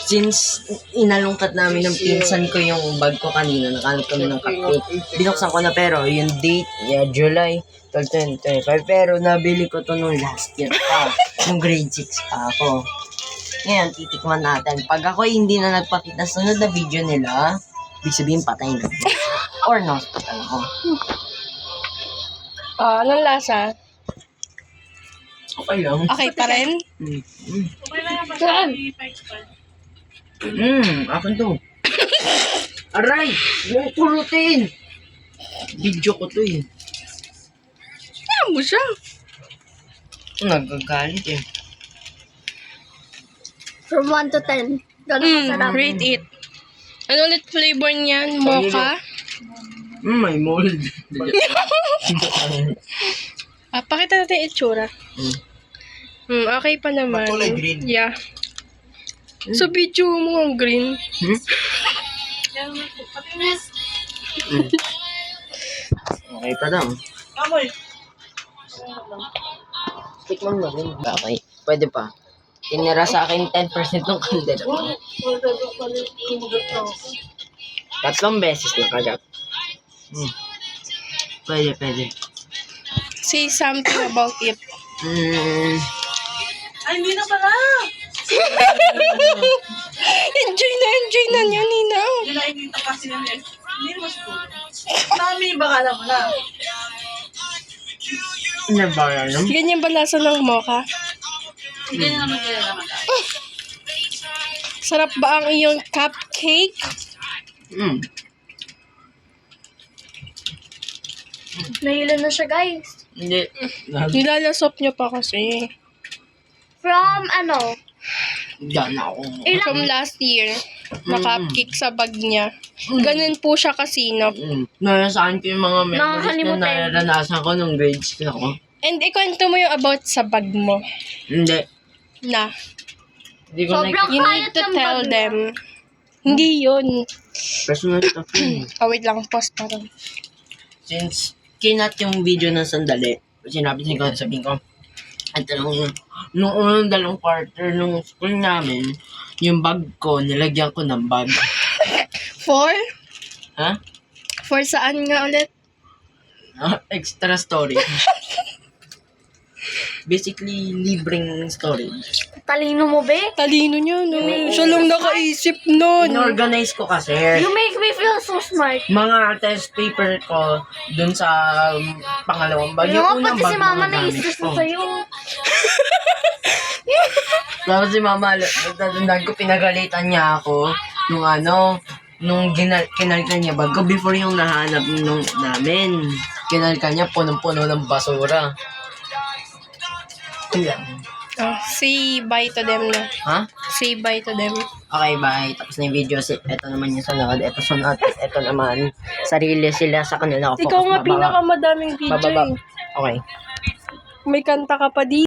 Since inalungkat namin ng pinsan ko yung bag ko kanina, nakalap kami ng cupcake. Binuksan ko na pero yung date, July 12, 2025. Pero nabili ko to nung last year pa. Nung grade 6 pa ako. Ngayon, titikman natin. Pag ako hindi na nagpakita sa sunod na video nila, ibig sabihin patay na. Or no, patay ako. Anong lasa? Okay lang. Okay pa rin? Saan? Akin to. Aray! Yung pulutin! Video ko to eh. Kaya mo siya. Nagagalit eh. From 1 to 10. Gano'n kasarap. Rate it. Ano ulit flavor niyan? Mocha? May mold. Pakita natin yung itsura. Okay pa naman. Kulay green. Yeah. Sa video mo ang green. Okay pa daw. Tikman mo rin. Okay. Pwede pa. Tinira sa akin 10% ng kandila. Tatlong beses na kagat. Pwede. Say something about it. Ay, hindi na pala. Enjoy na niya, Nina. Hindi na inita kasi ng hindi naman siguro. Mami, baka alam mo na. Ano ba yan? Ganyan ba lasa ng mocha? Hindi na naman kaya naman. Sarap ba ang iyong cupcake? Nahilo na siya, guys. Hindi. Nilalasop niya pa kasi. From, Diyan ako. From last year, na cupcake sa bag niya. Ganun po siya kasinop. Narasaan ko yung mga memories na Nakakalimutan. naranasan ko nung grade 6 ako. And ikwento mo yung about sa bag mo. Hindi. Na, Hindi ko Sobrang you need to tell them. Hindi yun. personal stuff yun. Wait lang, pause parang. Since kinat yung video ng sandali, sabihin ko, ito lang yun. Nung unang dalawang quarter nung school namin, yung bag ko, nilagyan ko ng bag. For? Ha? For saan nga ulit? Extra storage. Basically, libreng storage. talino mo, be. Talino niya, no? Siya lang nakaisip nun. Inorganize ko kasi. You make me feel so smart. Mga test paper ko dun sa pangalawang bag. Yung nga, unang pati si bag mama na gamit na-stress ko. na sa'yo. Tapos si mama, nagtatandaan ko, pinagalitan niya ako nung kinalikan niya bag ko before yung nahanap nung namin. Kinalikan niya punong-puno ng basura. Ilan? Say bye to them na. Ha? Say bye to them. Okay, bye. Tapos na yung video. Ito naman yung sunod. Ito sunod. Ito naman. Sarili sila sa kanila. Ikaw nga pinakamadaming video Bababa. eh. Okay. May kanta ka pa di.